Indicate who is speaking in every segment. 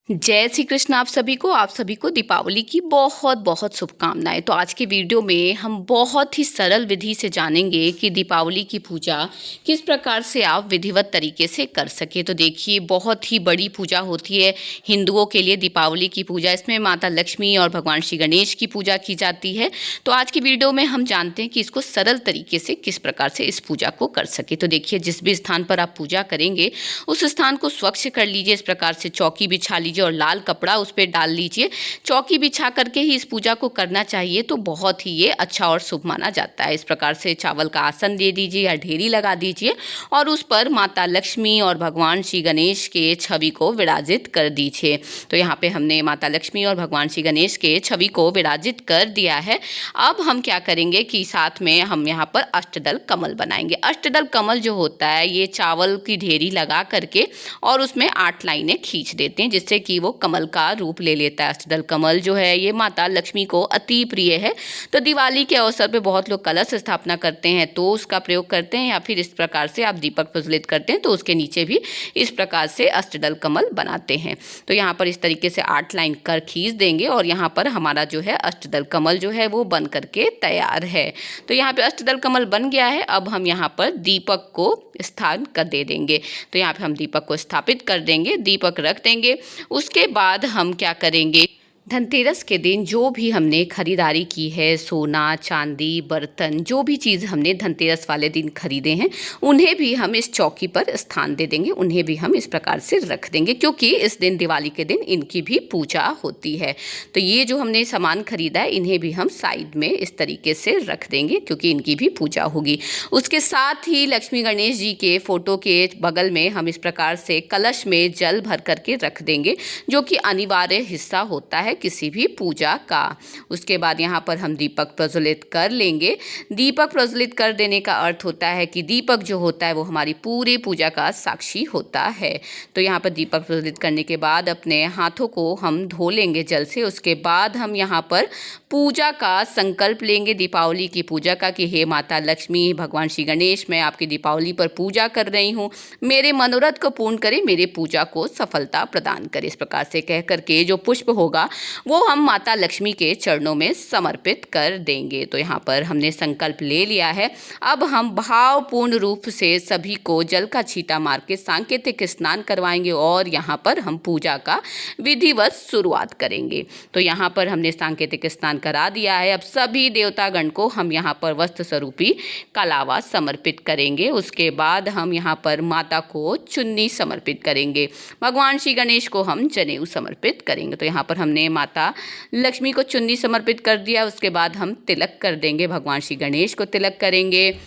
Speaker 1: जय श्री कृष्ण। आप सभी को दीपावली की बहुत बहुत शुभकामनाएं। तो आज के वीडियो में हम बहुत ही सरल विधि से जानेंगे कि दीपावली की पूजा किस प्रकार से आप विधिवत तरीके से कर सके। तो देखिए, बहुत ही बड़ी पूजा होती है हिंदुओं के लिए दीपावली की पूजा। इसमें माता लक्ष्मी और भगवान श्री गणेश की पूजा की जाती है। तो आज की वीडियो में हम जानते हैं कि इसको सरल तरीके से किस प्रकार से इस पूजा को कर सके। तो देखिए, जिस भी स्थान पर आप पूजा करेंगे उस स्थान को स्वच्छ कर लीजिए। इस प्रकार से चौकी बिछा लीजिए और लाल कपड़ा उस पर डाल लीजिए। चौकी बिछा करके ही इस पूजा को करना चाहिए, तो बहुत ही ये अच्छा और शुभ माना जाता है। इस प्रकार से चावल का आसन दे दीजिए या ढेरी लगा दीजिए और उस पर माता लक्ष्मी और भगवान श्री गणेश के छवि को विराजित कर दीजिए। तो यहाँ पे हमने माता लक्ष्मी और भगवान श्री गणेश के छवि को विराजित कर दिया है। अब हम क्या करेंगे कि साथ में हम यहाँ पर अष्टदल कमल बनाएंगे। अष्टदल कमल जो होता है ये चावल की ढेरी लगा करके और उसमें 8 लाइनें खींच देते हैं, जिससे कि वो कमल का रूप ले लेता है। अष्टदल कमल जो है ये माता लक्ष्मी को अति प्रिय है। तो दिवाली के अवसर पे बहुत लोग कलश स्थापना करते हैं तो उसका प्रयोग करते हैं, या फिर इस प्रकार से आप दीपक प्रज्वलित करते हैं तो उसके नीचे भी इस प्रकार से अष्टदल कमल बनाते हैं। तो यहाँ पर इस तरीके से 8 लाइन कर खींच देंगे और यहाँ पर हमारा जो है अष्टदल कमल जो है वो बन करके तैयार है। तो यहाँ पे अष्टदल कमल बन गया है। अब हम यहाँ पर दीपक को स्थान कर दे देंगे। तो यहाँ पे हम दीपक को स्थापित कर देंगे, दीपक रख देंगे। उसके बाद हम क्या करेंगे, धनतेरस के दिन जो भी हमने खरीदारी की है, सोना चांदी बर्तन, जो भी चीज़ हमने धनतेरस वाले दिन खरीदे हैं उन्हें भी हम इस चौकी पर स्थान दे देंगे। उन्हें भी हम इस प्रकार से रख देंगे, क्योंकि इस दिन दिवाली के दिन इनकी भी पूजा होती है। तो ये जो हमने सामान खरीदा है इन्हें भी हम साइड में इस तरीके से रख देंगे, क्योंकि इनकी भी पूजा होगी। उसके साथ ही लक्ष्मी गणेश जी के फोटो के बगल में हम इस प्रकार से कलश में जल भर करके रख देंगे, जो कि अनिवार्य हिस्सा होता है किसी भी पूजा का। उसके बाद यहाँ पर हम दीपक प्रज्वलित कर लेंगे। दीपक प्रज्वलित कर देने का अर्थ होता है कि दीपक जो होता है वो हमारी पूरी पूजा का साक्षी होता है। तो यहाँ पर दीपक प्रज्वलित करने के बाद अपने हाथों को हम धो लेंगे जल से। उसके बाद हम यहाँ पर पूजा का संकल्प लेंगे, दीपावली की पूजा का, कि हे माता लक्ष्मी भगवान श्री गणेश, मैं आपकी दीपावली पर पूजा कर रही हूँ, मेरे मनोरथ को पूर्ण करें, मेरे पूजा को सफलता प्रदान करें। इस प्रकार से कह करके जो पुष्प होगा वो हम माता लक्ष्मी के चरणों में समर्पित कर देंगे। तो यहाँ पर हमने संकल्प ले लिया है। अब हम भावपूर्ण रूप से सभी को जल का छींटा मार के सांकेतिक स्नान करवाएंगे और यहाँ पर हम पूजा का विधिवत शुरुआत करेंगे। तो यहाँ पर हमने सांकेतिक स्नान करा दिया है। अब सभी देवतागण को हम यहाँ पर वस्त्र स्वरूपी कलावा समर्पित करेंगे। उसके बाद हम यहाँ पर माता को चुन्नी समर्पित करेंगे, भगवान श्री गणेश को हम जनेऊ समर्पित करेंगे। तो यहाँ पर हमने माता लक्ष्मी को चुन्नी समर्पित कर दिया। उसके बाद हम तिलक कर देंगे, भगवान श्री गणेश को तिलक करेंगे,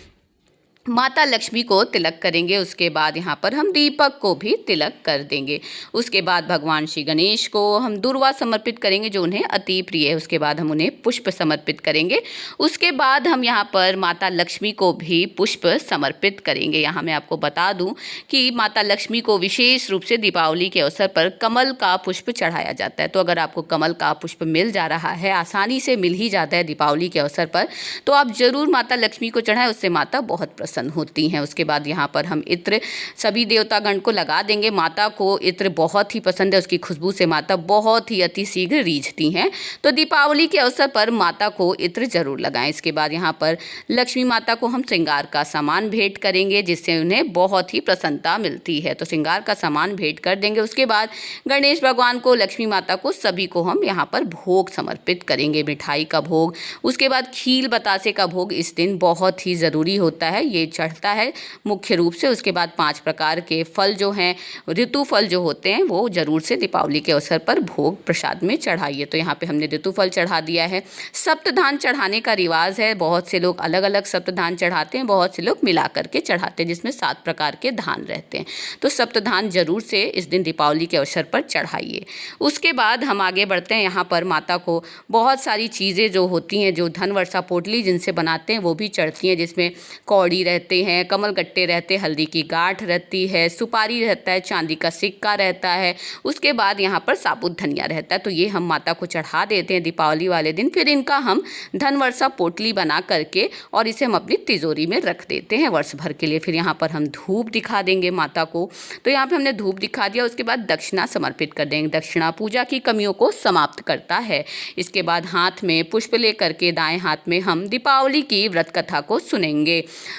Speaker 1: माता लक्ष्मी को तिलक करेंगे। उसके बाद यहाँ पर हम दीपक को भी तिलक कर देंगे। उसके बाद भगवान श्री गणेश को हम दुर्वा समर्पित करेंगे जो उन्हें अति प्रिय है। उसके बाद हम उन्हें पुष्प समर्पित करेंगे। उसके बाद हम यहाँ पर माता लक्ष्मी को भी पुष्प समर्पित करेंगे। यहाँ मैं आपको बता दूँ कि माता लक्ष्मी को विशेष रूप से दीपावली के अवसर पर कमल का पुष्प चढ़ाया जाता है। तो अगर आपको कमल का पुष्प मिल जा रहा है, आसानी से मिल ही जाता है दीपावली के अवसर पर, तो आप ज़रूर माता लक्ष्मी को चढ़ाएं, उससे माता बहुत प्रसन्न होती हैं। उसके बाद यहाँ पर हम इत्र सभी देवतागण को लगा देंगे। माता को इत्र बहुत ही पसंद है, उसकी खुशबू से माता बहुत ही अति शीघ्र रीझती हैं। तो दीपावली के अवसर पर माता को इत्र जरूर लगाएं। इसके बाद यहाँ पर लक्ष्मी माता को हम श्रृंगार का सामान भेंट करेंगे, जिससे उन्हें बहुत ही प्रसन्नता मिलती है। तो श्रृंगार का सामान भेंट कर देंगे। उसके बाद गणेश भगवान को, लक्ष्मी माता को, सभी को हम यहाँ पर भोग समर्पित करेंगे, मिठाई का भोग। उसके बाद खील बतासे का भोग इस दिन बहुत ही ज़रूरी होता है, ये चढ़ता है मुख्य रूप से। उसके बाद 5 प्रकार के फल जो हैं, ऋतु फल जो होते हैं, वो जरूर से दीपावली के अवसर पर भोग प्रसाद में चढ़ाइए। तो यहाँ पे हमने ऋतु फल चढ़ा दिया है। सप्तधान चढ़ाने का रिवाज है। बहुत से लोग अलग अलग सप्तधान चढ़ाते हैं, बहुत से लोग मिला करके चढ़ाते हैं, जिसमें 7 प्रकार के धान रहते हैं। तो सप्तधान जरूर से इस दिन दीपावली के अवसर पर चढ़ाइए। उसके बाद हम आगे बढ़ते हैं। यहाँ पर माता को बहुत सारी चीज़ें जो होती हैं, जो धन वर्षा पोटली जिनसे बनाते हैं, वो भी चढ़ती हैं, जिसमें कौड़ी रहते हैं, कमल गट्टे रहते हैं, हल्दी की गांठ रहती है, सुपारी रहता है, चांदी का सिक्का रहता है, उसके बाद यहाँ पर साबुत धनिया रहता है। तो ये हम माता को चढ़ा देते हैं दीपावली वाले दिन। फिर इनका हम धन वर्षा पोटली बना करके और इसे हम अपनी तिजोरी में रख देते हैं वर्ष भर के लिए। फिर यहाँ पर हम धूप दिखा देंगे माता को। तो यहाँ पे हमने धूप दिखा दिया, उसके बाद दक्षिणा समर्पित कर देंगे। दक्षिणा पूजा की कमियों को समाप्त करता है। इसके बाद हाथ में पुष्प लेकर के दाएं हाथ में हम दीपावली की व्रत कथा को सुनेंगे।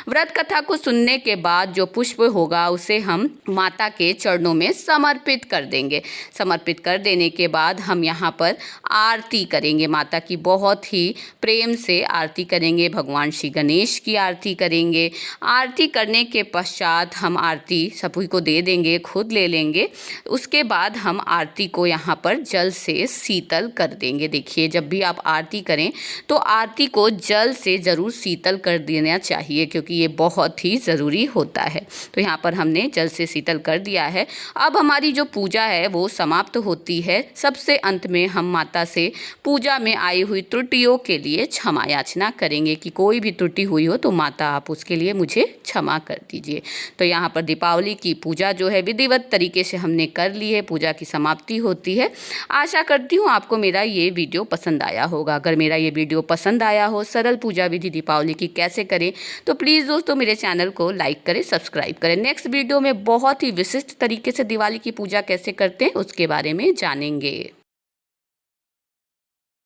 Speaker 1: व्रत कथा को सुनने के बाद जो पुष्प होगा उसे हम माता के चरणों में समर्पित कर देंगे। समर्पित कर देने के बाद हम यहाँ पर आरती करेंगे, माता की बहुत ही प्रेम से आरती करेंगे। भगवान श्री गणेश की आरती करेंगे। आरती करने के पश्चात हम आरती सभी को दे देंगे, खुद ले लेंगे। उसके बाद हम आरती को यहाँ पर जल से शीतल कर देंगे। देखिए, जब भी आप आरती करें तो आरती को जल से ज़रूर शीतल कर देना चाहिए, क्योंकि ये बहुत ही ज़रूरी होता है। तो यहाँ पर हमने जल से शीतल कर दिया है। अब हमारी जो पूजा है वो समाप्त होती है। सबसे अंत में हम माता से पूजा में आई हुई त्रुटियों के लिए क्षमा याचना करेंगे कि कोई भी त्रुटि हुई हो तो माता आप उसके लिए मुझे क्षमा कर दीजिए। तो यहाँ पर दीपावली की पूजा जो है विधिवत तरीके से हमने कर ली है। पूजा की समाप्ति होती है। आशा करती हूँ आपको मेरा ये वीडियो पसंद आया होगा। अगर मेरा ये वीडियो पसंद आया हो, सरल पूजा विधि दीपावली की कैसे करें, तो प्लीज़ दोस्तों मेरे चैनल को लाइक करें, सब्सक्राइब करें। नेक्स्ट वीडियो में बहुत ही विशिष्ट तरीके से दिवाली की पूजा कैसे करते हैं उसके बारे में जानेंगे।